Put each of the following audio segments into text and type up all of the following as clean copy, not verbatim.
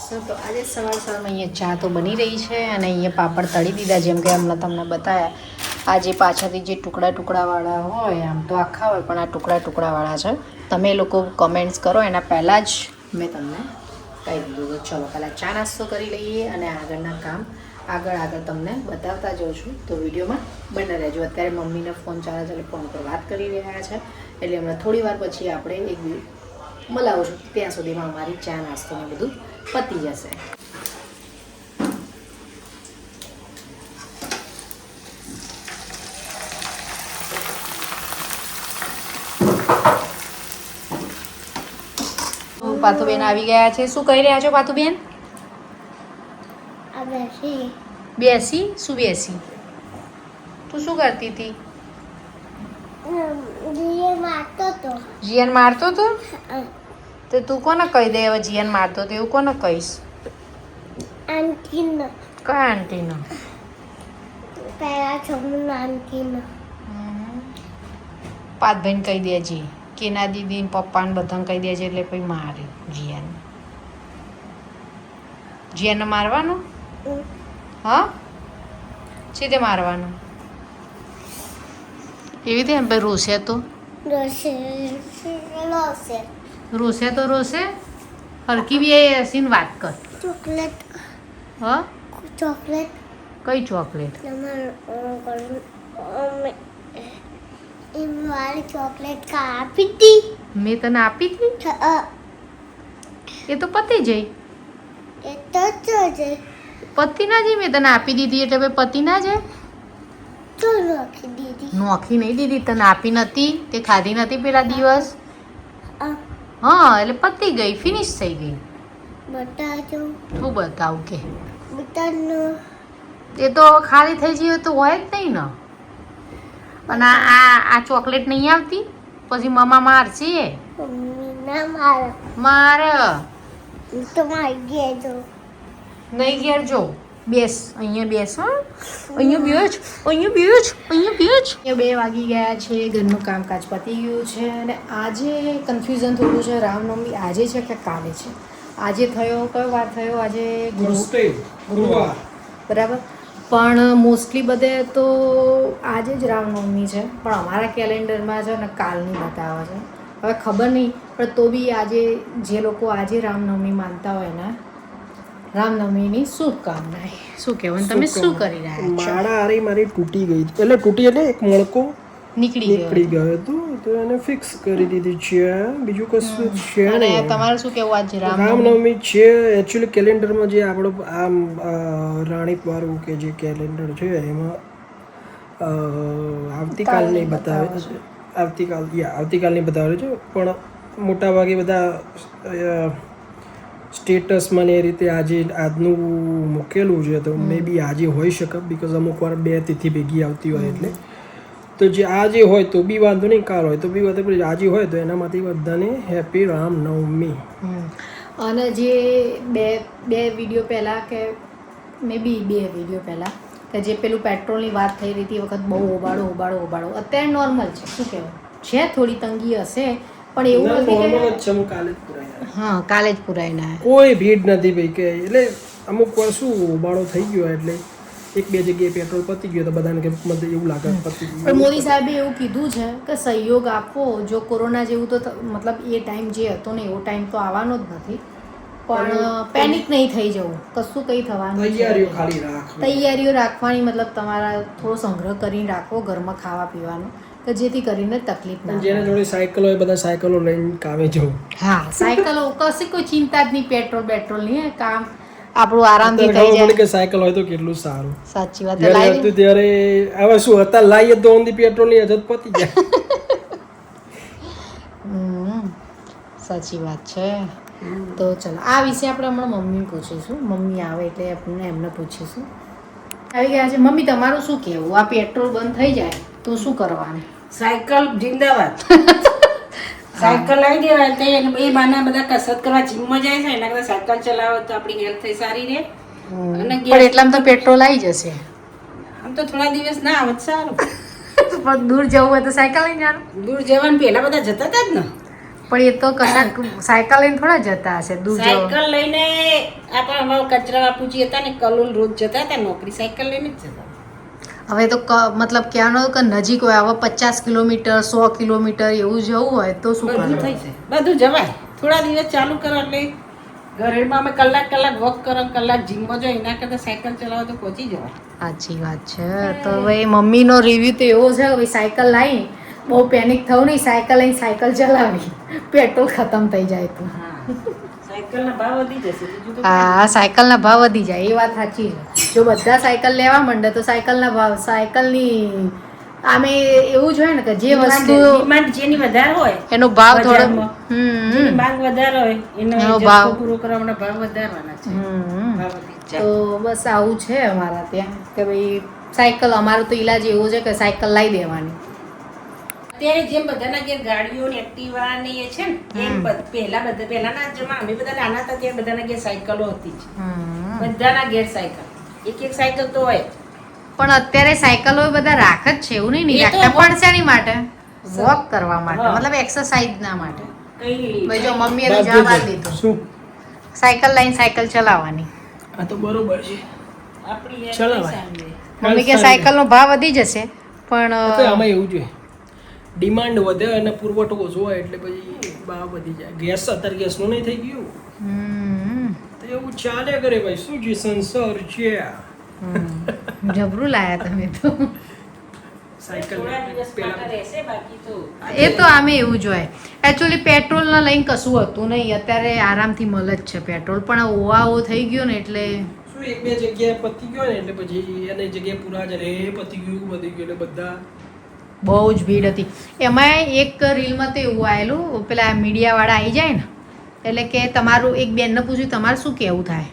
તો આજે સવારમાં અહીંયા ચા તો બની રહી છે અને અહીંયા પાપડ તળી દીધા, જેમ કે હમણાં તમને બતાવ્યા. આજે પાછળથી જે ટુકડાવાળા હોય, આમ તો આખા હોય પણ આ ટુકડાવાળા છે. તમે લોકો કમેન્ટ્સ કરો એના પહેલાં જ મેં તમને કહી દીધું. તો ચલો પહેલાં ચા નાસ્તો કરી લઈએ અને આગળના કામ આગળ તમને બતાવતા જાઉં છું. તો વિડીયોમાં બને રહેજો. અત્યારે મમ્મીનો ફોન ચાલે છે, ફોન પર વાત કરી રહ્યા છે, એટલે હમણાં થોડી વાર પછી આપણે એક મળાવું છું. ત્યાં સુધીમાં અમારી ચા નાસ્તો ને બધું પતી જશે. પાથુબેન આવી ગયા છે. શું કહી રહ્યા છો પાથુબેન? બેસી? શું બેસી? તું શું કરતી હતી? જીયાન મારતો તો? તો તું કોને કહી દે હવે જીયાન મારતો તો એવું કોને કહીશ? આંટીનો. કયા આંટીનો? પેલા છોકરીનો આંટીનો. પાથભાઈને કહી દેજે કે ના દીદી પપ્પાને બધાને કહી દેજે એટલે પછી મારે જીયાને. જીયાને મારવાનું? હા, છે તે મારવાનું એવી રીતે એમ ભાઈ રોશે તો રોશે તો રોશે. હરકી બી હસીને વાત કર. ચોકલેટ. હા, ચોકલેટ. કઈ ચોકલેટ? મારી ચોકલેટ આપી હતી. મેં તને આપી હતી? એ તો પતી જઈ. એ તો છે પતિ ના જાય. મેં તને આપી દીધી એટલે ભાઈ પતિ ના જાય. તો નોખી દીધી. નોખી નહીં દીધી, તને આપી નથી, તે ખાધી નથી પેલા દિવસ. આ હા, એટલે પતી ગઈ, ફિનિશ થઈ ગઈ. બતાજો. શું બતાવું કે? બતાનો. એ તો ખાલી થઈ ગઈ તો હોય જ નહીં ને. અને આ ચોકલેટ નહીં આવતી પછી મમ્મા મારશે. ના મારો. મારે તો મારી ગયા જો. નહીં ઘેર જો. બેસ અહીંયા બેસ. હા, અહીંયા બેસ, અહીંયા બેસ, અહીંયા બેસ. 2 વાગી ગયા છે, ઘરનું કામકાજ પતી ગયું છે અને આજે કન્ફ્યુઝન થોડું છે. રામનવમી આજે છે કે કાલે છે? આજે થયો, કયો વાર થયો? આજે ગુરુવાર, બરાબર. પણ મોસ્ટલી બધે તો આજે જ રામનવમી છે, પણ અમારા કેલેન્ડરમાં છે ને કાલની બતાવે છે. હવે ખબર નહીં, પણ તો બી આજે જે લોકો આજે રામનવમી માનતા હોય ને, રામનવમીની શુભકામનાએ. શું કહેવું? તમે શું કરી રહ્યા છો? મારી તૂટી ગઈ, એટલે તૂટી એટલે એક મણકો નીકળી ગયો હતો, તો એને ફિક્સ કરી દીધી છે. બીજું કશું છે અને નહીં. તમારે શું કહેવું આજે રામનવમી છે એકચ્યુઅલી કેલેન્ડરમાં જે આપણો આમ રાણીપ વાળું કે જે કેલેન્ડર છે એમાં આવતીકાલની બતાવે છે. આવતીકાલની બતાવે છે, પણ મોટા ભાગે બધા સ્ટેટસમાં ને એ રીતે આજનું મૂકેલું છે, તો મે બી આજે હોઈ શકે, બીકોઝ અમુક વાર 2 તિથિ ભેગી આવતી હોય એટલે. તો જે આજે હોય તો બી વાંધો નહીં, કાલ હોય તો બી વાંધો નહીં. આજે હોય તો એનામાંથી બધાને હેપી રામનવમી. અને જે બે વિડીયો પહેલાં કે મે બી 2 વિડીયો પહેલાં કે જે પેલું પેટ્રોલની વાત થઈ રહી હતી, વખત બહુ ઓબાળો અત્યારે નોર્મલ છે. શું કહેવું છે? થોડી તંગી હશે પણ એવું નથી કે હા કાલે જ પુરાયના કોઈ ભીડ નથી ભાઈ કે. એટલે અમુક વાર શું ઓબાળો થઈ ગયો એટલે 1-2 જગ્યાએ પેટ્રોલ પતી ગયો તો બધાને કે મને એવું લાગે પતી ગયું. પણ મોદી સાહેબે એવું કીધું છે કે સહયોગ આપવો. જો કોરોના જેવું તો મતલબ એ ટાઈમ જે હતો ને એવો ટાઈમ તો આવવાનો જ નથી, પણ પેનિક નહીં થઈ જવું. કશું કંઈ થવાનું તૈયારીઓ રાખવાની, મતલબ તમારા થોડો સંગ્રહ કરીને રાખવો ઘરમાં ખાવા પીવાનો, કે જેથી કરીને તકલીફ ના. જેના જોડે સાયકલ હોય બધા સાયકલો લઈને કામે જવું. હા, સાયકલો કશી કોઈ ચિંતા જ નહીં, પેટ્રોલ નહીં, કામ આપણું આરામથી થઈ જાય. કે સાયકલ હોય તો કેટલું સારું. સાચી વાત. ત્યારે હવે શું હતા લાવીએ તો ઓનલી પેટ્રોલની અછત પતી જાય. સાચી વાત છે. તો ચલો આ વિશે આપણે હમણાં મમ્મી પૂછીશું. મમ્મી આવે એટલે આપણે એમને પૂછીશું. આવી ગયા છે. મમ્મી તમારું શું કહેવું? આ પેટ્રોલ બંધ થઈ જાય તો શું કરવાનું? સાયકલ જિંદાબાદ. સાયકલ લાવી દેવાય તો એ બાના બધા કસરત કરવા જીમમાં જાય છે, એના કરતા સાયકલ ચલાવો તો આપણી હેલ્થ સારી રહે. અને પણ એટલામાં તો પેટ્રોલ આવી જશે. આમ તો થોડા દિવસ ના આવે સારું. પણ દૂર જવું હોય તો સાયકલ લઈને જવાનું. દૂર જવાનું પહેલા બધા જતા હતા જ ને. પણ એ તો કશાક સાયકલ લઈને થોડા જતા હશે દૂર જવા. સાયકલ લઈને આપણે અમારા કચરા બાપુજી હતા ને કલોલ રોજ જતા હતા નોકરી, સાયકલ લઈને જ જતા. હવે તો મતલબ કહેવાનો કે નજીક હોય હવે 50 કિલોમીટર 100 કિલોમીટર એવું જવું હોય તો શું બધું કરવું? થઈ જાય, બધું જવાય. થોડા દિવસ ચાલુ કરો એટલે ઘરેમાં અમે કલાક વોક કરો, કલાક જીમમાં જો એના કરતા સાયકલ ચલાવો તો પહોંચી જવાય. સાચી વાત છે. તો હવે મમ્મીનો રિવ્યુ તો એવો છે કે ભાઈ સાયકલ લાવી બહુ પેનિક થવું નહીં, સાયકલ લઈને સાયકલ ચલાવી પેટ્રોલ ખતમ થઈ જાય તો. સાયકલના ભાવ વધી જશે બીજું તો હા સાયકલના ભાવ વધી જાય એ વાત સાચી છે. જો બધા સાયકલ લેવા માંડે તો સાયકલના ભાવ સાયકલની આમે એવું જ હોય ને કે જે વસ્તુ ડિમાન્ડ જેની વધારે હોય એનો ભાવ થોડો બજારમાં, જેની માંગ વધારે હોય એનો એનો જથ્થો ભાવ. પૂરો કરવાના ભાવ વધારવાના છે. ભાવ વધી જાય. તો બસ આવું છે અમારા ત્યાં કે ભાઈ સાયકલ અમારો તો ઈલાજ એવો છે કે સાયકલ લાવી દેવાની. અત્યારે જેમ બધાના ઘેર ગાડીઓ ને એક્ટિવા ને એ છે ને એમ પહેલાના જમાના અમે બધા નાના હતા ત્યારે બધાના ઘેર સાયકલો હતી જ. બધાના ઘેર સાયકલ, એક સાયકલ તો હોય જ. પણ અત્યારે સાયકલો બધા રાખ જ છે એવું નહીં એ તો રાખતા પણ શેની માટે વોક કરવા માટે હા. મતલબ એક્સરસાઇઝ ના માટે. કઈ ભાઈ જો મમ્મીએ તો જવાબ આપી દીધો શું સાયકલ લઈને સાયકલ ચલાવવાની. આ તો બરોબર છે. આપણી ચલાવાય. મમ્મી કે સાયકલનો ભાવ વધી જશે પણ તો આમાં એવું છે ડિમાન્ડ વધે અને પુરવઠો ઓછો હોય એટલે પછી ભાવ વધી જાય. ગેસ અત્યારે ગેસનું નહીં થઈ ગયું હમ, તો એવું ચાલે કરે ભાઈ, શું છે સંસાર છે. જબરું લાયા તમે તો. સાયકલ થોડા દિવસ માટે પેલા રહેશે બાકી તો એ તો આમે એવું જ હોય. એકચ્યુઅલી પેટ્રોલના લઈને કશું હતું નહીં, અત્યારે આરામથી મળે જ છે પેટ્રોલ પણ ઓવાઓ થઈ ગયો ને એટલે શું એક બે જગ્યાએ પતી ગયો ને એટલે પછી એની જગ્યાએ પૂરા જ રહે પતી ગયું એટલે બધા બહુ જ ભીડ હતી. એમાં એક રીલમાં તો એવું આવેલું પેલા મીડિયાવાળા આવી જાય ને એટલે કે તમારું એક બેનને પૂછ્યું તમારે શું કહેવું થાય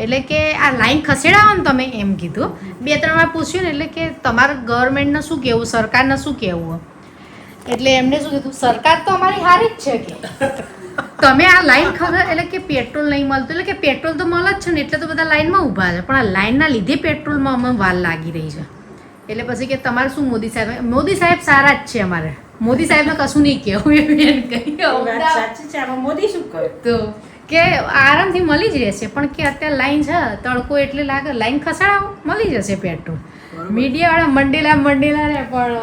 એટલે કે આ લાઈન ખસેડાવો ને તમે એમ કીધું. 2-3 વાર પૂછ્યું ને એટલે કે તમારા ગવર્મેન્ટને શું કહેવું, સરકારને શું કહેવું, એટલે એમને શું કીધું સરકાર તો અમારી હારી જ છે કે તમે આ લાઈન ખબર એટલે કે પેટ્રોલ નહીં મળતું એટલે કે પેટ્રોલ તો મળે જ છે ને એટલે તો બધા લાઈનમાં ઊભા છે પણ આ લાઈનના લીધે પેટ્રોલમાં અમે વાર લાગી રહી છે. એટલે પછી કે તમારે શું મોદી સાહેબ સારા જ છે અમારે, મોદી સાહેબને કશું નહીં કહેવું એમ વાત સાચી છે. આમાં મોદી શું કરે? તો કે આરામથી મળી જ રહેશે પણ કે અત્યારે લાઈન છે તડકો એટલે લાગે લાઈન ખસાડાવો મળી જશે પેટ્રોલ. મીડિયાવાળા મંડેલા ને પણ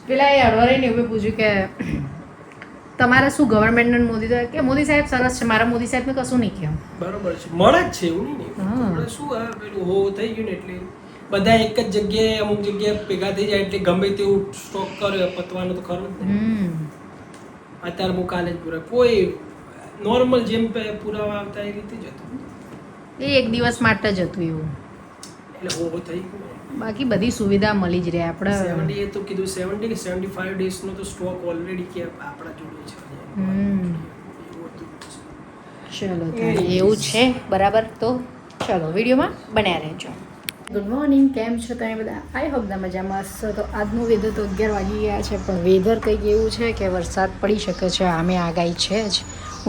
પેલા એ અડવારીને એવું પૂછ્યું કે તમારે શું ગવર્મેન્ટ મોદી સાહેબ કે મોદી સાહેબ સરસ છે, મારા મોદી સાહેબને કશું નહીં કહેવું. બરોબર છે મળે જ છે એવું નહીં. હા. આપણે શું આ પેલું હો થઈ ગયું ને એટલે બધા એક જ જગ્યાએ અમુક જગ્યાએ ભેગા થઈ જાય એટલે ગમે તેવું સ્ટોક કરે પતવાનું તો ખરું જ ને. અત્યારે હું કાલે જ પૂરા કોઈ નોર્મલ જેમ પુરાવા આવતા એ રીતે જ હતું એ એક દિવસ માટે જ હતું એવું, એટલે હો થઈ ગયું. બાકી બધી સુવિધા મળી જ રહે આપણે. 70 એ તો કીધું 70 કે 75 ડેઝ નો તો સ્ટોક ઓલરેડી કે આપણા જોડે છે. હમ. એવું હતું. ચલો તો એવું છે બરાબર. તો ચલો વિડીયોમાં બન્યા રહેજો. ગુડ મોર્નિંગ, કેમ છો તમે બધા? આઈ હોપ બધા મજામાં હશો. તો આજનું વેધર તો 11 વાગી ગયા છે પણ વેધર કંઈક એવું છે કે વરસાદ પડી શકે છે, આમે આગાહી છે જ.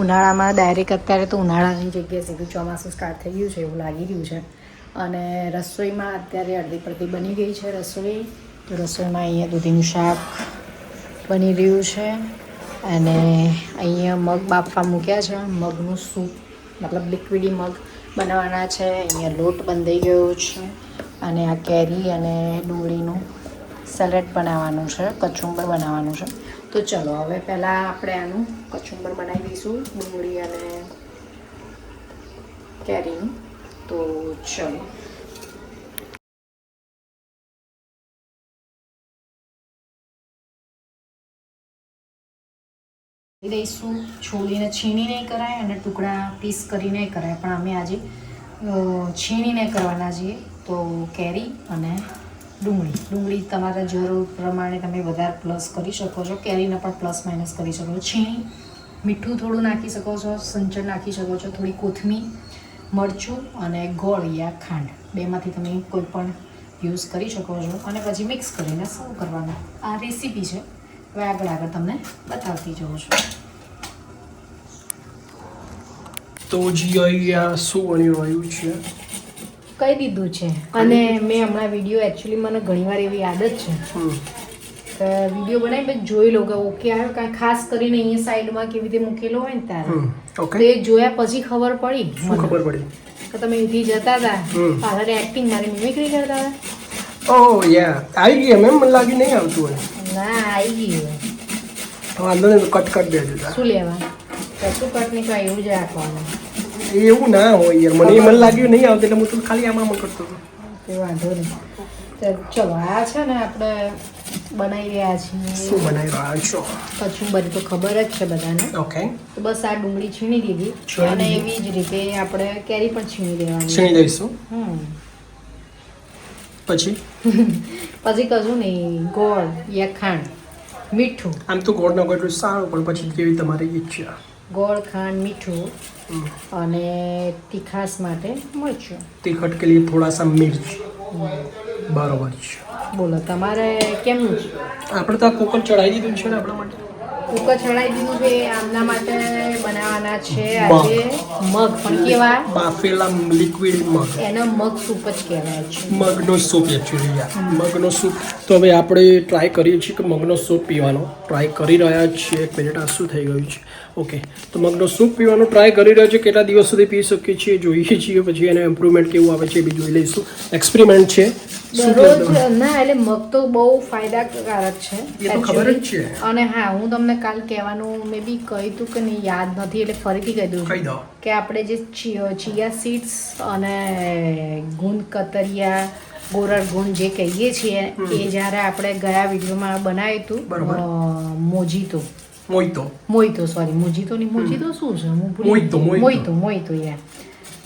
ઉનાળામાં ડાયરેક્ટ અત્યારે તો ઉનાળાની જગ્યાએ સીધું ચોમાસું સ્ટાર્ટ થઈ ગયું છે એવું લાગી રહ્યું છે. અને રસોઈમાં અત્યારે અડધી પડતી બની ગઈ છે રસોઈ. તો રસોઈમાં અહીંયા દૂધીનું શાક બની રહ્યું છે અને અહીંયા મગ બાફવા મૂક્યા છે, મગનું સૂપ મતલબ લિક્વિડી મગ બનાવવાના છે. અહીંયા લોટ બંધાઈ ગયો છે અને આ કેરી અને ડુંગળીનું સલાડ બનાવવાનું છે, કચુંબર બનાવવાનું છે. તો ચલો હવે પહેલાં આપણે આનું કચુંબર બનાવી દઈશું ડુંગળી અને કેરીનું. તો ચલો દઈશું. છોડીને છીણી નહીં કરાય અને ટુકડા પીસ કરીને કરાય પણ અમે આજે છીણીને કરવાના છીએ. તો કેરી અને ડુંગળી તમારા જરૂર પ્રમાણે તમે વધારે પ્લસ કરી શકો છો, કેરીને પણ પ્લસ માઇનસ કરી શકો છો. છીણી મીઠું થોડું નાખી શકો છો, સંચળ નાખી શકો છો, થોડી કોથમીર, મરચું અને ગોળ યા ખાંડ બેમાંથી તમે કોઈ પણ યુઝ કરી શકો છો અને પછી મિક્સ કરીને સર્વ કરવાનું. આ રેસીપી છે, હવે આગળ તમને બતાવતી જઉં છું. તો જી અહીંયા શું બની રહ્યું છે? કહી દીધું છે અને મેં હમણાં વિડીયો એકચ્યુઅલી મને ઘણીવાર એવી આદત છે કે વિડીયો બનાવી પછી જોઈ લો કે ઓકે આવ્યો કાંઈ ખાસ કરીને અહીંયા સાઈડમાં કેવી રીતે મૂકેલો હોય ને તારે ઓકે તો એ જોયા પછી ખબર પડી શું ખબર પડી કે તમે અહીંથી જતા હતા પાછળ એક્ટિંગ મારી મિમિક્રી કરતા હતા ઓ યા આવી ગઈ મેમ મને લાગી નહીં આવતું હોય ના આવી ગયું વાંધો નહીં કટ કરી દેજો શું લેવા કશું કટ નહીં કાંઈ એવું જ રાખવાનું એવું ના હોય યાર મને લાગ્યું નહીં આવતું એટલે હું તો ખાલી આમાં કરતો હતો તે વાંધો નહીં તો ચલો આ છે ને આપણે બનાવી રહ્યા છીએ શું બનાવી રહ્યા છો કચુંબરી તો ખબર જ છે બધાને ઓકે તો બસ આ ડુંગળી છીણી દીધી અને એવી જ રીતે આપણે કેરી પણ છીણી દેવાની છીણી દઈશું પછી પછી કશું નહીં ગોળ યા ખાંડ મીઠું આમ તો ગોળ ન એટલું સારું પણ પછી કેવી તમારી ઈચ્છા ગોળ ખાંડ મીઠું અને તીખાસ માટે મરચું તીખટ કે લીએ થોડા સા મિર્ચ બરોબર છે બોલો તમારે કેમનું છે આપણે તો આ કુકર ચડાવી દીધું છે ને આપણા માટે કુકર ચડાવી દીધું છે આમના માટે બનાવવાના છે આજે મગ પણ કેવા બાફેલા લિક્વિડ મગ એનો મગ સૂપ જ કહેવાય છે મગનો સૂપ એકચ્યુઅલી મગનો સૂપ તો હવે આપણે ટ્રાય કરીએ છીએ કે મગનો સૂપ પીવાનો ટ્રાય કરી રહ્યા છીએ એક મિનિટ આ શું થઈ ગયું છે ઓકે તો મગનો સૂપ પીવાનો ટ્રાય કરી રહ્યા છીએ કેટલા દિવસ સુધી પી શકીએ છીએ જોઈએ છીએ પછી એને ઇમ્પ્રુવમેન્ટ કેવું આવે છે એ બી જોઈ લઈશું એક્સપેરિમેન્ટ છે દરરોજ ના એટલે મગ તો બહુ ફાયદાકારક છે એ તો ખબર જ છે અને હા હું તમને કાલ કહેવાનું મે બી કહ્યું હતું કે નહીં યાદ નથી એટલે ફરીથી કહી દઉં કહી દો કે આપણે જે ચિયા સીડ્સ અને ગુંદ કતરિયા ગોરડ ગુંદ જે કહીએ છીએ એ જ્યારે આપણે ગયા વિડીયોમાં બનાવ્યું હતું મોઈતો સોરી મોજીતો નહીં મોજીતો શું છે હું મોઈતો યાર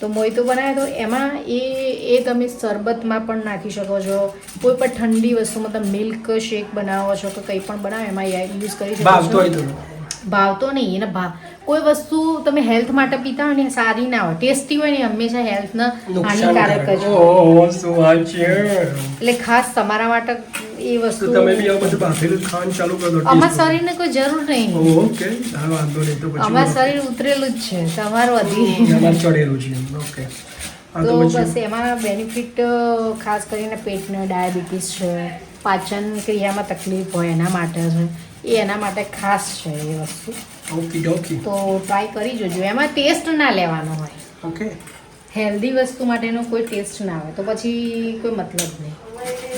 તો મોઈતો બનાવ્યો તો એમાં એ તમે શરબતમાં પણ નાખી શકો છો કોઈ પણ ઠંડી વસ્તુમાં તમે મિલ્ક શેક બનાવો છો કે કંઈ પણ બનાવો એમાં યુઝ કરી શકો છો ભાવતો નહીં એને કોઈ વસ્તુ તમે હેલ્થ માટે પીતા હોય ને સારી ના હોય ટેસ્ટી હોય ને હંમેશા હેલ્થને હાનિકારક જ એટલે ખાસ તમારા માટે એ વસ્તુ તમે બી આ બધું બાફેલું ખાવાનું ચાલુ કરી દો અમારા શરીરને કોઈ જરૂર નહીં ઓકે વાંધો નહીં તો પછી અમારું શરીર ઉતરેલું જ છે તમારું વધી અમારું ચડેલું છે ઓકે તો બસ એમાં બેનિફિટ ખાસ કરીને પેટને ડાયાબિટીસ છે પાચન ક્રિયામાં તકલીફ હોય એના માટે છે એ એના માટે ખાસ છે એ વસ્તુ ઓકે ઓકે તો ટ્રાય કરી જોજો એમાં ટેસ્ટ ના લેવાનો હોય ઓકે હેલ્ધી વસ્તુ માટેનો કોઈ ટેસ્ટ ના હોય તો પછી કોઈ મતલબ નહીં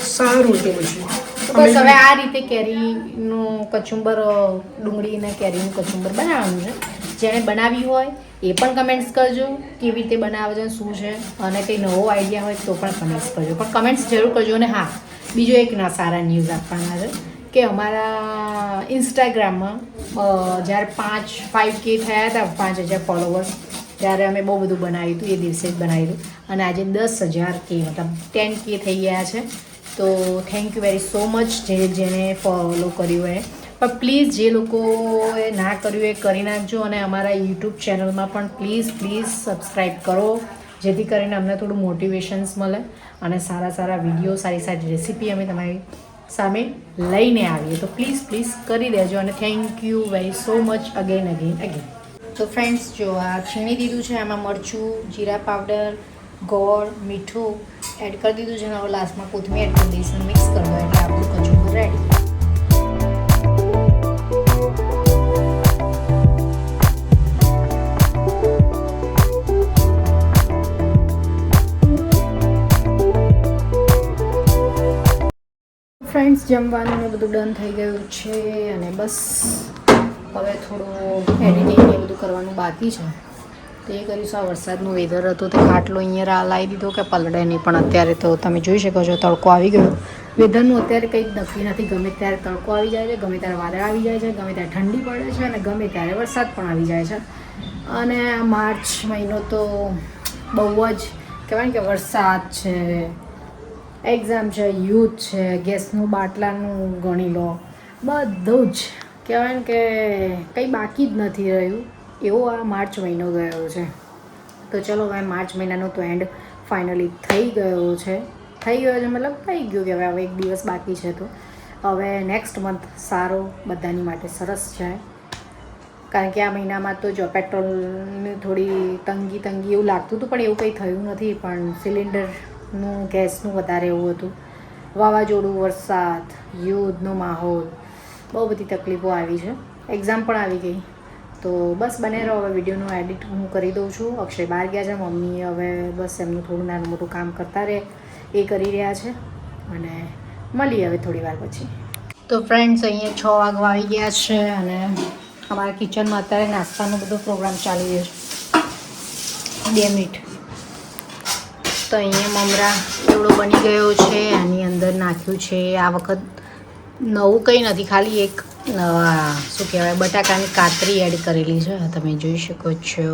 સારું તો પછી બસ હવે આ રીતે કેરીનું કચુંબર ડુંગળી અને કેરીનું કચુંબર બનાવવાનું છે જેણે બનાવી હોય એ પણ કમેન્ટ્સ કરજો કેવી રીતે બનાવે છે શું છે અને કંઈ નવો આઈડિયા હોય તો પણ કમેન્ટ્સ કરજો પણ કમેન્ટ્સ જરૂર કરજો અને હા બીજો એક ના સારા ન્યૂઝ આપવાના છે કે અમારા ઇન્સ્ટાગ્રામમાં જ્યારે 5K થયા હતા 5000 ફોલોવર્સ ત્યારે અમે બહુ બધું બનાવ્યું હતું એ દિવસે જ બનાવ્યું અને આજે 10,000K મતલબ 10K થઈ ગયા છે તો thank you very so much જેને ફોલો કર્યું હોય પણ પ્લીઝ જે લોકોએ ના કર્યું એ કરી નાખજો અને અમારા યુટ્યુબ ચેનલમાં પણ પ્લીઝ સબસ્ક્રાઈબ કરો જેથી કરીને અમને થોડું મોટિવેશન્સ મળે અને સારા વિડીયો સારી રેસીપી અમે તમારી સામે લઈને આવીએ તો પ્લીઝ કરી દેજો અને thank you very so much again તો ફ્રેન્ડ્સ જો આ છીણી દીધું છે આમાં મરચું જીરા પાવડર ગોળ મીઠું એડ કરી દીધું છે અને હવે લાસ્ટમાં કોથમીર એડ કરી દઈશું મિક્સ કરી દો એટલે આપણું કચુંબર રેડી ફ્રેન્ડ્સ જમવાનું ને બધું ડન થઈ ગયું છે અને બસ હવે થોડું એડિટિંગ ને બધું કરવાનું બાકી છે તો એ કરીશું આ વરસાદનું વેધર હતું તો ખાટલો અહીંયા લાવી દીધો કે પલળે નહીં પણ અત્યારે તો તમે જોઈ શકો છો તડકો આવી ગયો વેધરનું અત્યારે કંઈ જ નક્કી નથી ગમે ત્યારે તડકો આવી જાય છે ગમે ત્યારે વાદળ આવી જાય છે ગમે ત્યારે ઠંડી પડે છે અને ગમે ત્યારે વરસાદ પણ આવી જાય છે અને આ માર્ચ મહિનો તો બહુ જ કહેવાય કે વરસાદ છે એક્ઝામ છે યુથ છે ગેસનું બાટલાનું ગણી લો બધું જ કહેવાય ને કે કંઈ બાકી જ નથી રહ્યું એવો આ માર્ચ મહિનો ગયો છે તો ચલો હવે માર્ચ મહિનાનો તો એન્ડ ફાઇનલી થઈ ગયો છે મતલબ થઈ ગયું કે હવે એક દિવસ બાકી છે તો હવે નેક્સ્ટ મંથ સારો બધાની માટે સરસ છે કારણ કે આ મહિનામાં તો જો પેટ્રોલની થોડી તંગી એવું લાગતું હતું પણ એવું કંઈ થયું નથી પણ સિલિન્ડરનું ગેસનું વધારે એવું હતું વાવાઝોડું, વરસાદ, યુદ્ધનો માહોલ, બહુ બધી તકલીફો આવી છે. એક્ઝામ પણ આવી ગઈ. તો બસ બને રહો, હવે વિડીયોનું એડિટ હું કરી દઉં છું. અક્ષય બહાર ગયા છે, મમ્મી હવે બસ એમનું થોડું નાનું મોટું કામ કરતા રહે એ કરી રહ્યા છે. અને મળીએ હવે થોડી વાર પછી. તો ફ્રેન્ડ્સ, અહીંયા 6 વાગવા આવી ગયા છે અને અમારા કિચનમાં અત્યારે નાસ્તાનો બધો પ્રોગ્રામ ચાલી રહ્યો છે. 2 મિનિટ. તો અહીંયા મમરા એવડો બની ગયો છે. આની અંદર નાખ્યું છે આ વખત નવું કંઈ નથી, ખાલી એક શું કહેવાય બટાકાની કાતરી એડ કરેલી છે, તમે જોઈ શકો છો.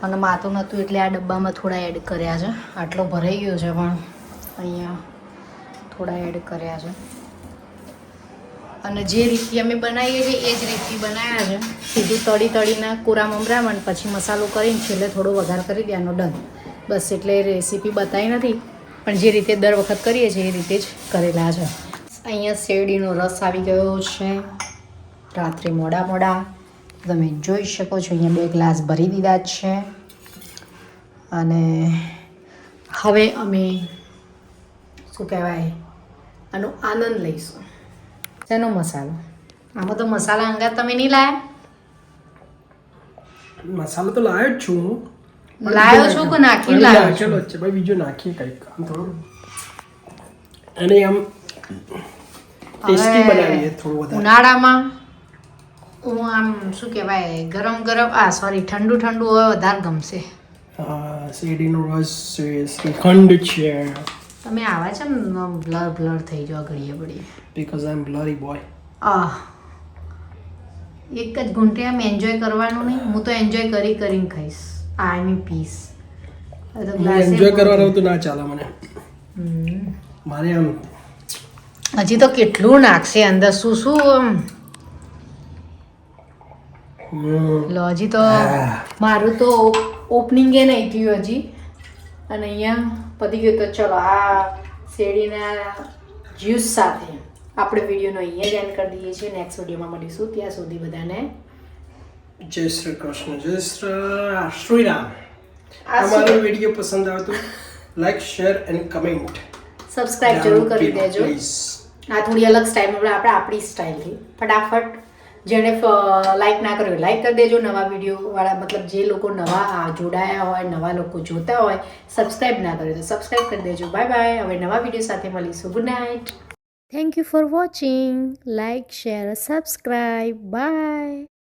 અને માથું નહોતું એટલે આ ડબ્બામાં થોડા એડ કર્યા છે. આટલો ભરાઈ ગયો છે પણ અહીંયા થોડા એડ કર્યા છે. અને જે રીતે અમે બનાવીએ છીએ એ જ રીતે બનાવ્યા છે. સીધું તળીને કોરા મમરામાં પછી મસાલો કરીને છેલ્લે થોડો વઘાર કરી દેવાનો, ડન. બસ એટલે રેસીપી બતાવી નથી, પણ જે રીતે દર વખત કરીએ છીએ એ રીતે જ કરેલા છે. અહીંયા શેરડીનો રસ આવી ગયો છે રાત્રે મોડા તમે જોઈ શકો છો. અહીંયા 2 ગ્લાસ ભરી દીધા છે. અને હવે અમે શું કહેવાય આનો આનંદ લઈશું. શેનો મસાલો? આમાં તો મસાલા અંગાત તમે નહીં લાયા? મસાલો તો લાવ્યો જ છું હું. લાવ્યો છું કે નાખીને લાવ્યો છું? નાખેલો જ છે ભાઈ, બીજો નાખીએ કંઈક આમ થોડું અને આમ ટેસ્ટી બનાવીએ થોડું વધારે. ઉનાળામાં હું આમ શું કહેવાય ગરમ ઠંડુ હોય વધારે ગમશે. શેરડીનો રસ છે, શ્રીખંડ છે. તમે આવા છે ને બ્લર થઈ જાઓ ઘડીએ ઘડીએ. Because I am blurry boy. એક જ ઘૂંટે આમ એન્જોય કરવાનું નહીં. હું તો એન્જોય કરીને ખાઈશ. I mean piece. એન્જોય કરવાનું તો ના ચાલે મને. મારે આમ હજી તો કેટલું નાખશે અંદર, શું આમ લો. હજી તો મારું તો ઓપનિંગ એ નહીં થયું હજી. અને અહીંયા પતી ગયું. તો ચલો આ શેરડીના જ્યુસ સાથે આપણે વિડીયોનો અહીંયા જ એન્ડ કરી દઈએ છીએ. નેક્સ્ટ વિડીયોમાં મળીશું. ત્યાં સુધી બધાને જય શ્રી કૃષ્ણ, જય શ્રી રામ. અમારો વિડીયો પસંદ આવે તો like, share and comment, subscribe જરૂર કરી દેજો. આ થોડી અલગ સ્ટાઇલમાં આપણે આપણી સ્ટાઇલથી ફટાફટ જેણે લાઈક ના કર્યો લાઈક કરી દેજો. નવા વિડીયો વાળા મતલબ જે લોકો નવા જોડાયા હોય, નવા લોકો જોતા હોય, સબસ્ક્રાઇબ ના કર્યો તો સબસ્ક્રાઇબ કરી દેજો. Bye bye. હવે નવા વિડીયો સાથે મળીશું. Good night. Thank you for watching. Like, share, subscribe. By.